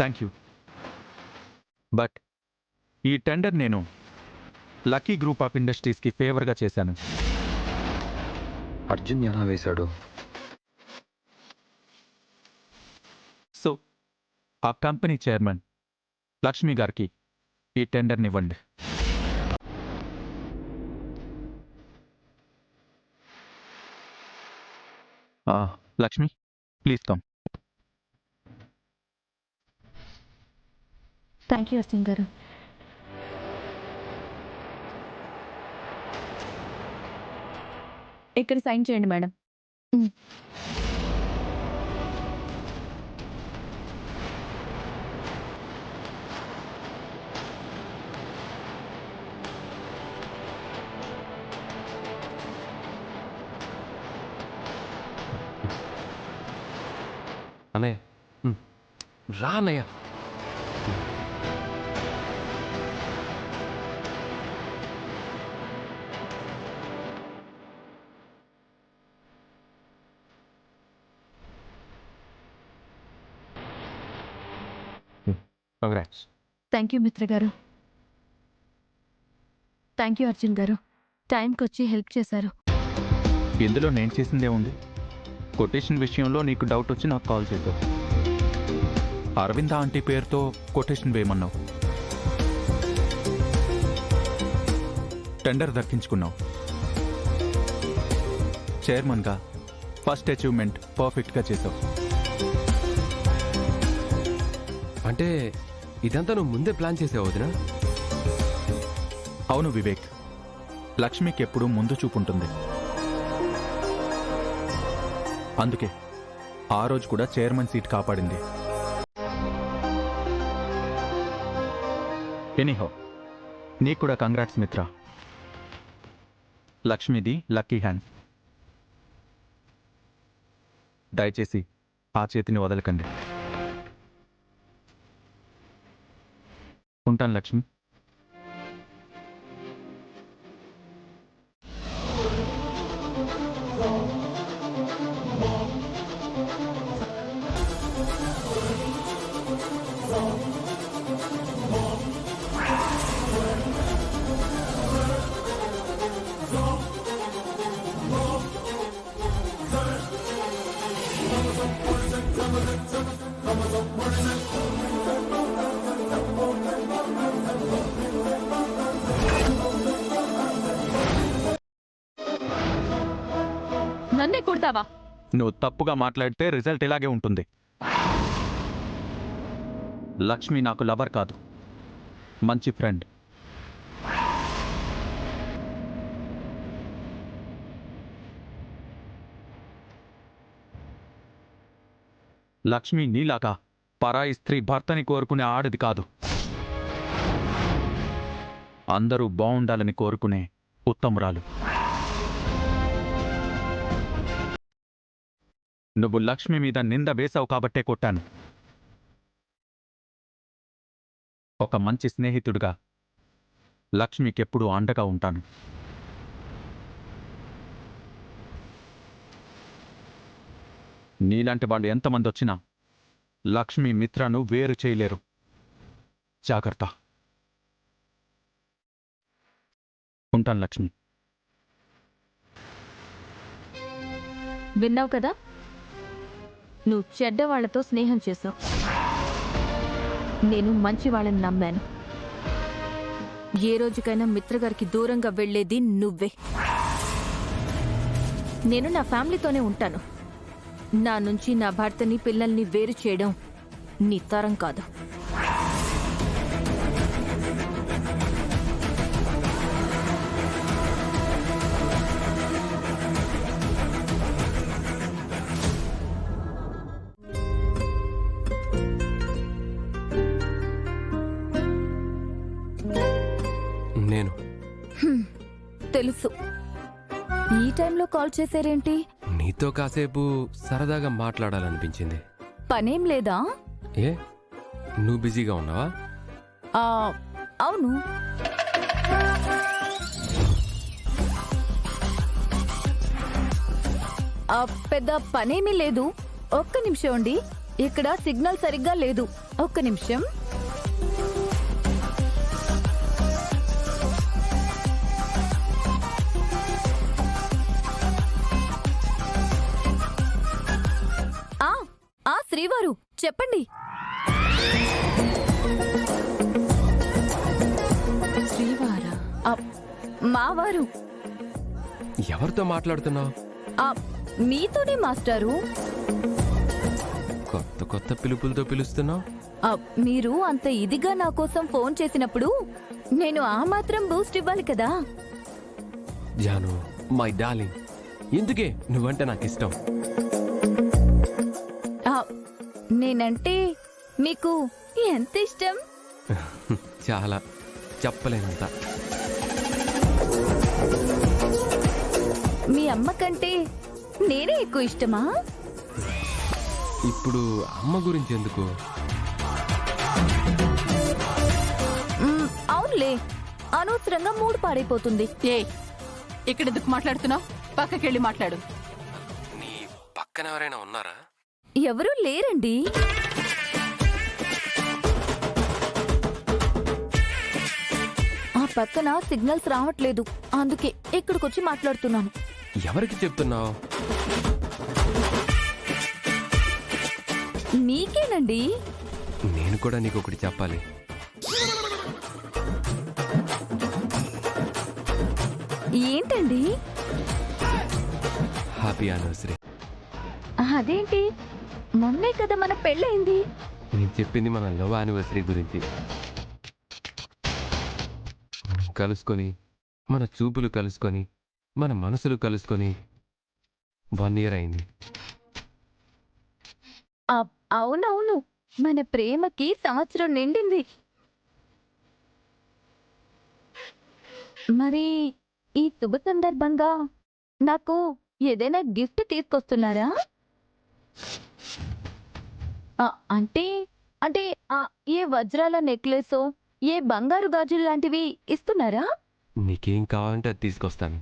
Thank you. But ఈ tender నేను lucky group of ఇండస్ట్రీస్కి ఫేవర్గా చేశాను. అర్జున్ ఎలా వేశాడు? సో ఆ కంపెనీ చైర్మన్ లక్ష్మి గారికి ఈ టెండర్ని ఇవ్వండి. Lakshmi, please come. Thank you Arjun గారు. ఇక్కడ సైన్ చేయండి మేడం. అన్నయ్య రా అన్నయ్య. కంగ్రాట్స్. థ్యాంక్ యూ మిత్ర గారు. థ్యాంక్ యూ అర్జున్ గారు. టైంకి వచ్చి హెల్ప్ చేశారు. ఇందులో నేను చేసిందే ఉంది. కొటేషన్ విషయంలో నీకు డౌట్ వచ్చి నాకు కాల్ చేశావు. అరవింద ఆంటీ పేరుతో కొటేషన్ వేయమన్నావు. టెండర్ దక్కించుకున్నావు. చైర్మన్గా ఫస్ట్ అచీవ్మెంట్ పర్ఫెక్ట్గా చేసావు. అంటే ఇదంతా నువ్వు ముందే ప్లాన్ చేసావు వదినా? అవును వివేక్, లక్ష్మికి ఎప్పుడూ ముందు చూపుంటుంది. అందుకే ఆ రోజు కూడా చైర్మన్ సీట్ కాపాడింది. ఎనీహౌ, నీకు కూడా కంగ్రాట్స్ మిత్ర. లక్ష్మిది లక్కీ హ్యాండ్. దయచేసి ఆ చేతిని వదలకండి. ఉంటాను లక్ష్మి. నన్నే కొడతావా? నువ్వు తప్పుగా మాట్లాడితే రిజల్ట్ ఇలాగే ఉంటుంది. లక్ష్మి నాకు లవర్ కాదు, మంచి ఫ్రెండ్. లక్ష్మి నీలాగా పరాయి స్త్రీ భర్తని కోరుకునే ఆడది కాదు. అందరూ బాగుండాలని కోరుకునే ఉత్తమురాలు. నువ్వు లక్ష్మి మీద నింద వేశావు కాబట్టే కొట్టాను. ఒక మంచి స్నేహితుడిగా లక్ష్మికెప్పుడూ అండగా ఉంటాను. నీలాంటి వాళ్ళు ఎంతమంది వచ్చినా లక్ష్మి మిత్రను వేరు చేయలేరు. జాగ్రత్త. ఉంటాను లక్ష్మి. విన్నావు కదా, నువ్వు చెడ్డవాళ్లతో స్నేహం చేసావు. నేను మంచి వాళ్ళని నమ్మాను. ఏ రోజుకైనా మిత్రగారికి దూరంగా వెళ్లేది నువ్వే. నేను నా ఫ్యామిలీతోనే ఉంటాను. నా నుంచి నా భర్తని పిల్లల్ని వేరు చేయడం నీ తరం కాదు. నేను తెలుసు. ఈ టైంలో కాల్ చేశారేంటి? నీతో కాసేపు సరదాగా మాట్లాడాలనిపించింది. పనేం లేదా? ఏ, నువ్వు బిజీగా ఉన్నావా? అవును. పెద్ద పనేమీ లేదు. ఒక్క నిమిషం అండి. ఇక్కడ సిగ్నల్ సరిగ్గా లేదు. ఒక్క నిమిషం. ఆ ఆ శ్రీవారు చెప్పండి. శ్రీవారా? మావారు. ఎవరితో మాట్లాడుతున్నావు? మీతోనే మాస్టారు. కొత్త కొత్త పిలుపులతో పిలుస్తున్నావు. మీరు అంత ఇదిగా నా కోసం ఫోన్ చేసినప్పుడు నేను ఆ మాత్రం బూస్ట్ ఇవ్వాలి కదా. జాను, మై డార్లింగ్, ఎందుకే నువ్వంటే నాకు ఇష్టం. నేనంటే మీకు ఎంత ఇష్టం? చాలా, చెప్పలేనంత. మీ అమ్మ కంటే నేనే ఎక్కువ ఇష్టమా? ఇప్పుడు అమ్మ గురించి ఎందుకు? అవునులే, అనవసరంగా మూడు పాడైపోతుంది. ఇక్కడ ఎందుకు మాట్లాడుతున్నావు? పక్కకెళ్ళి మాట్లాడు. నీ పక్కన ఎవరైనా ఉన్నారా? ఎవరూ లేరండి. ఆ పక్కన సిగ్నల్స్ రావట్లేదు, అందుకే ఇక్కడికొచ్చి మాట్లాడుతున్నాను. ఎవరికి చెప్తున్నావు? నీకేనండి. నేను కూడా నీకు ఒకటి చెప్పాలి. ఏంటండి? Happy anniversary. అదేంటి, మొన్నే కదా మన పెళ్ళయింది. నేను చెప్పింది మన లవ్ యానివర్సరీ గురించి. కలుసుకొని, మన చూపులు కలుసుకొని, మన మనసులు కలుసుకొని 1 year అయింది. అవునవును, మన ప్రేమకి సంవత్సరం నిండింది. మరి ఈ శుభ సందర్భంగా నాకు ఏదైనా గిఫ్ట్ తీసుకొస్తున్నారా? అంటే అంటే ఏ వజ్రాల నెక్లెసో, ఏ బంగారు గాజులు లాంటివి ఇస్తున్నారా? నీకేం కావాలంటే అది తీసుకొస్తాను.